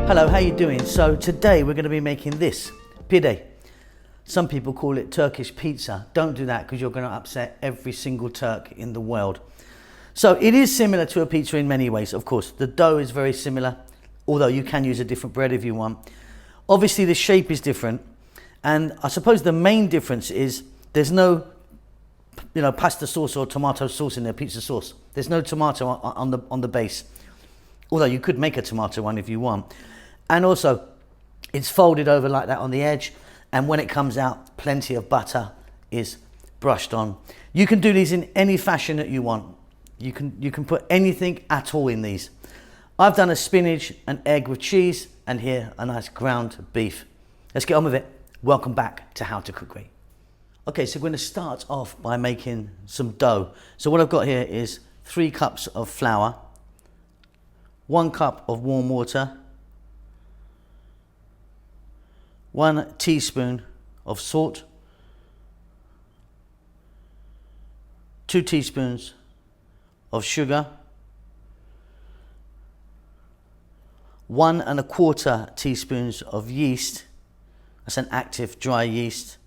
Hello, how you doing? So today we're going to be making this, pide. Some people call it Turkish pizza. Don't do that because you're going to upset every single Turk in the world. So it is similar to a pizza in many ways, of course. The dough is very similar, although you can use a different bread if you want. Obviously the shape is different, and I suppose the main difference is there's no pasta sauce or tomato sauce in their pizza sauce. There's no tomato on the base, although you could make a tomato one if you want. And also it's folded over like that on the edge, and when it comes out, plenty of butter is brushed on. You can do these in any fashion that you want. You can put anything at all in these. I've done a spinach and egg with cheese, and here a nice ground beef. Let's get on with it. Welcome back to How to Cook Great. Okay, so we're going to start off by making some dough. So what I've got here is 3 cups of flour, 1 cup of warm water, 1 teaspoon of salt, 2 teaspoons of sugar, 1 1/4 teaspoons of yeast, that's an active dry yeast,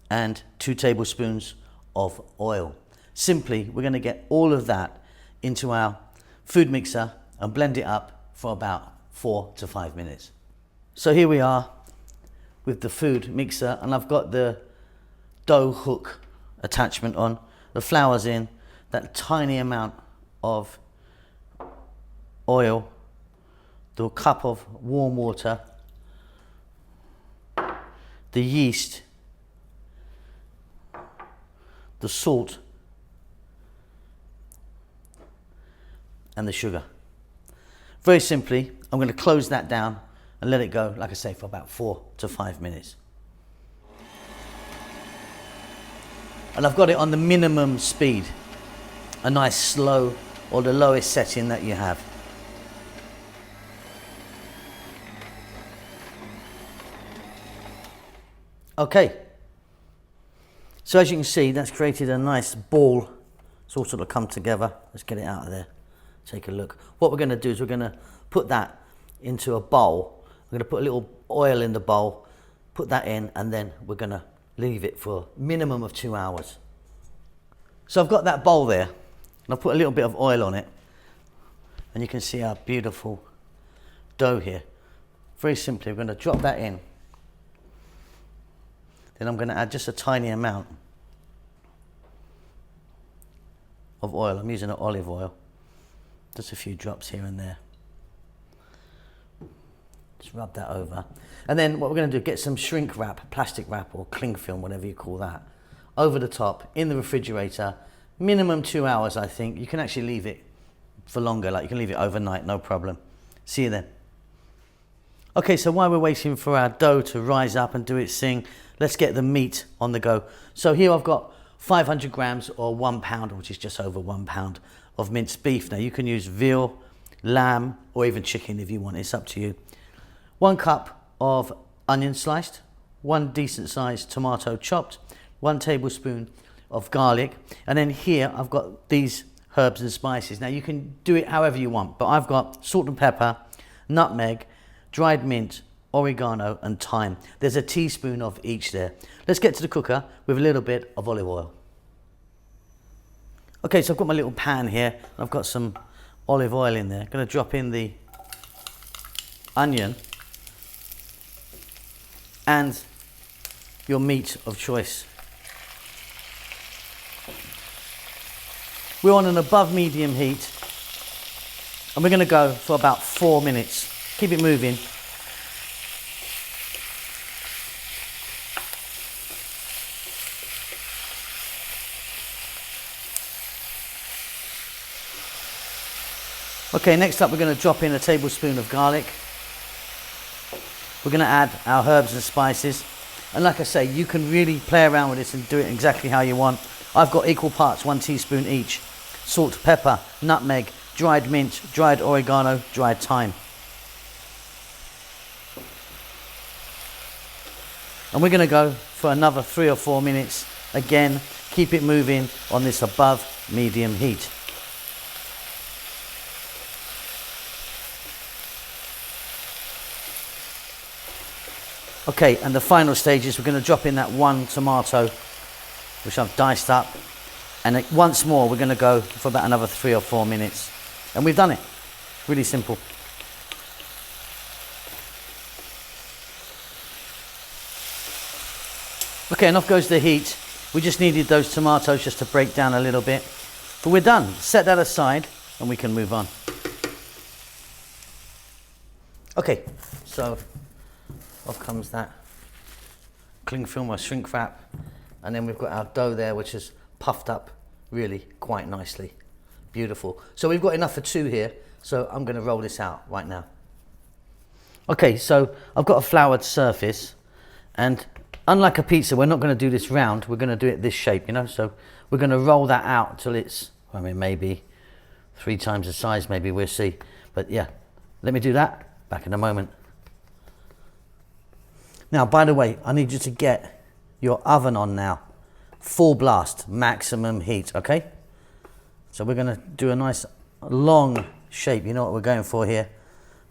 and 2 tablespoons of oil. Simply, we're going to get all of that into our food mixer and blend it up for about 4 to 5 minutes. So here we are with the food mixer, and I've got the dough hook attachment on, the flour's in, that tiny amount of oil, the cup of warm water, the yeast, the salt, and the sugar. Very simply, I'm going to close that down and let it go, like I say, for about 4 to 5 minutes. And I've got it on the minimum speed, a nice slow, or the lowest setting that you have. Okay, so as you can see, that's created a nice ball. It's all sort of come together. Let's get it out of there, take a look. What we're going to do is we're going to put that into a bowl. I'm going to put a little oil in the bowl, put that in, and then we're going to leave it for a minimum of 2 hours. So I've got that bowl there, and I've put a little bit of oil on it, and you can see our beautiful dough here. Very simply, we're going to drop that in. Then I'm going to add just a tiny amount of oil. I'm using an olive oil, just a few drops here and there. Just rub that over. And then what we're going to do, get some shrink wrap, plastic wrap, or cling film, whatever you call that, over the top in the refrigerator. Minimum 2 hours, I think. You can actually leave it for longer, like you can leave it overnight, no problem. See you then. Okay, so while we're waiting for our dough to rise up and do its thing, let's get the meat on the go. So here I've got 500 grams or 1 pound, which is just over 1 pound of minced beef. Now you can use veal, lamb, or even chicken if you want. It's up to you. 1 cup of onion sliced, 1 decent sized tomato chopped, 1 tablespoon of garlic, and then here I've got these herbs and spices. Now you can do it however you want, but I've got salt and pepper, nutmeg, dried mint, oregano, and thyme. There's a teaspoon of each there. Let's get to the cooker with a little bit of olive oil. Okay, so I've got my little pan here. I've got some olive oil in there. I'm going to drop in the onion and your meat of choice. We're on an above medium heat, and we're going to go for about 4 minutes. Keep it moving. Okay, next up we're going to drop in a tablespoon of garlic. We're going to add our herbs and spices. And like I say, you can really play around with this and do it exactly how you want. I've got equal parts, 1 teaspoon each. Salt, pepper, nutmeg, dried mint, dried oregano, dried thyme. And we're going to go for another 3 or 4 minutes. Again, keep it moving on this above medium heat. Okay, and the final stage is we're going to drop in that one tomato, which I've diced up. And once more, we're going to go for about another 3 or 4 minutes. And we've done it. Really simple. Okay, and off goes the heat. We just needed those tomatoes just to break down a little bit. But we're done. Set that aside and we can move on. Okay, so off comes that cling film or shrink wrap. And then we've got our dough there, which is puffed up really quite nicely. Beautiful. So we've got enough for 2 here. So I'm going to roll this out right now. Okay, so I've got a floured surface, and unlike a pizza, we're not going to do this round. We're going to do it this shape, you know. So we're going to roll that out till it's, I mean, maybe 3 times the size, maybe, we'll see. But yeah, let me do that. Back in a moment. Now, by the way, I need you to get your oven on now. Full blast, maximum heat, okay? So we're going to do a nice long shape. You know what we're going for here.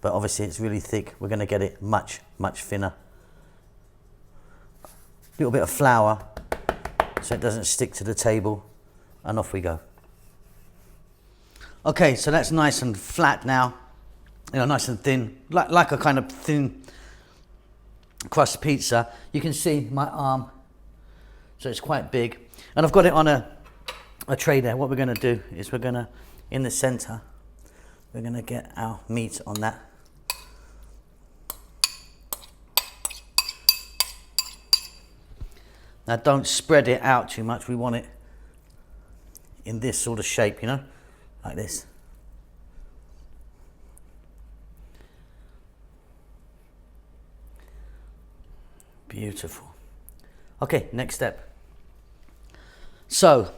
But obviously it's really thick. We're going to get it much, much thinner. A little bit of flour so it doesn't stick to the table. And off we go. Okay, so that's nice and flat now. You know, nice and thin. Like a kind of thin crust pizza. You can see my arm. So it's quite big. And I've got it on a tray there. What we're going to do is we're going to, in the center, we're going to get our meat on that. Now don't spread it out too much. We want it in this sort of shape, you know, like this. Beautiful. Okay, next step. So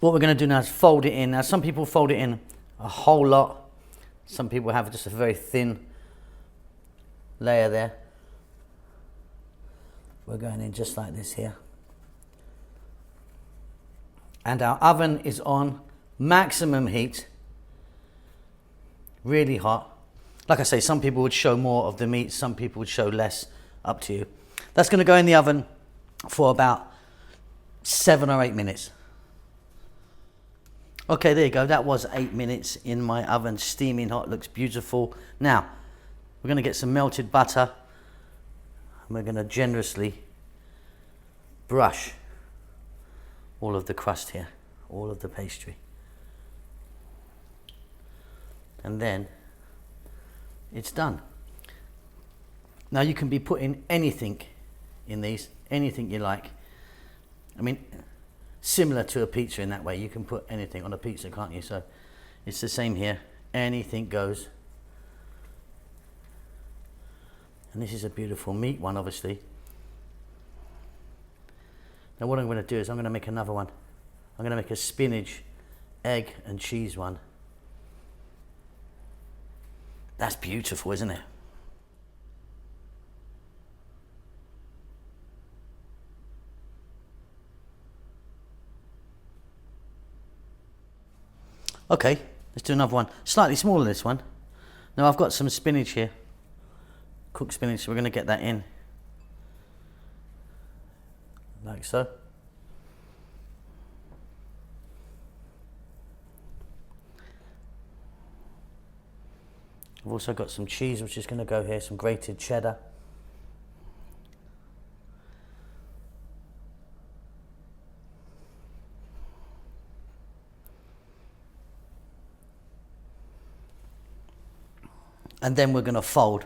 what we're going to do now is fold it in. Now some people fold it in a whole lot. Some people have just a very thin layer there. We're going in just like this here. And our oven is on maximum heat. Really hot. Like I say, some people would show more of the meat, some people would show less. Up to you. That's going to go in the oven for about 7 or 8 minutes. Okay, there you go. That was 8 minutes in my oven, steaming hot. Looks beautiful. Now, we're going to get some melted butter. And we're going to generously brush all of the crust here, all of the pastry. And then it's done. Now you can be putting anything in these, anything you like. I mean, similar to a pizza in that way. You can put anything on a pizza, can't you? So it's the same here. Anything goes. And this is a beautiful meat one, obviously. Now what I'm going to do is I'm going to make another one. I'm going to make a spinach, egg and cheese one. That's beautiful, isn't it? Okay, let's do another one. Slightly smaller, this one. Now I've got some spinach here. Cooked spinach, so we're going to get that in. Like so. I've also got some cheese, which is going to go here, some grated cheddar. And then we're going to fold.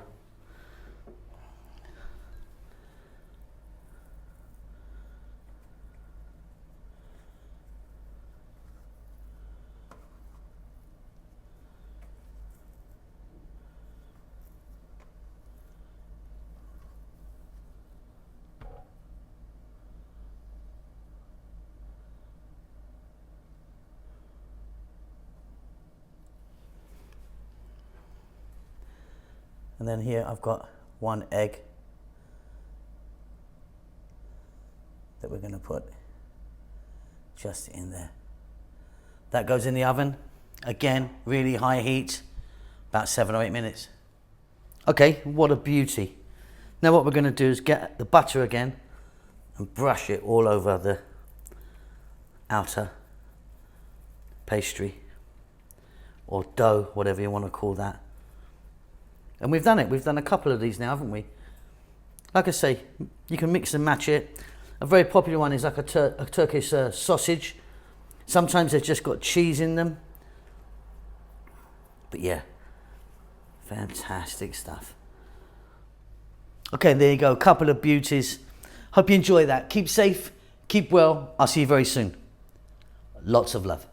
And then here I've got 1 egg that we're going to put just in there. That goes in the oven. Again, really high heat, about 7 or 8 minutes. Okay, what a beauty. Now what we're going to do is get the butter again and brush it all over the outer pastry or dough, whatever you want to call that. And we've done it. We've done a couple of these now, haven't we? Like I say, you can mix and match it. A very popular one is like a Turkish sausage. Sometimes they've just got cheese in them. But yeah, fantastic stuff. Okay, there you go. A couple of beauties. Hope you enjoy that. Keep safe, keep well. I'll see you very soon. Lots of love.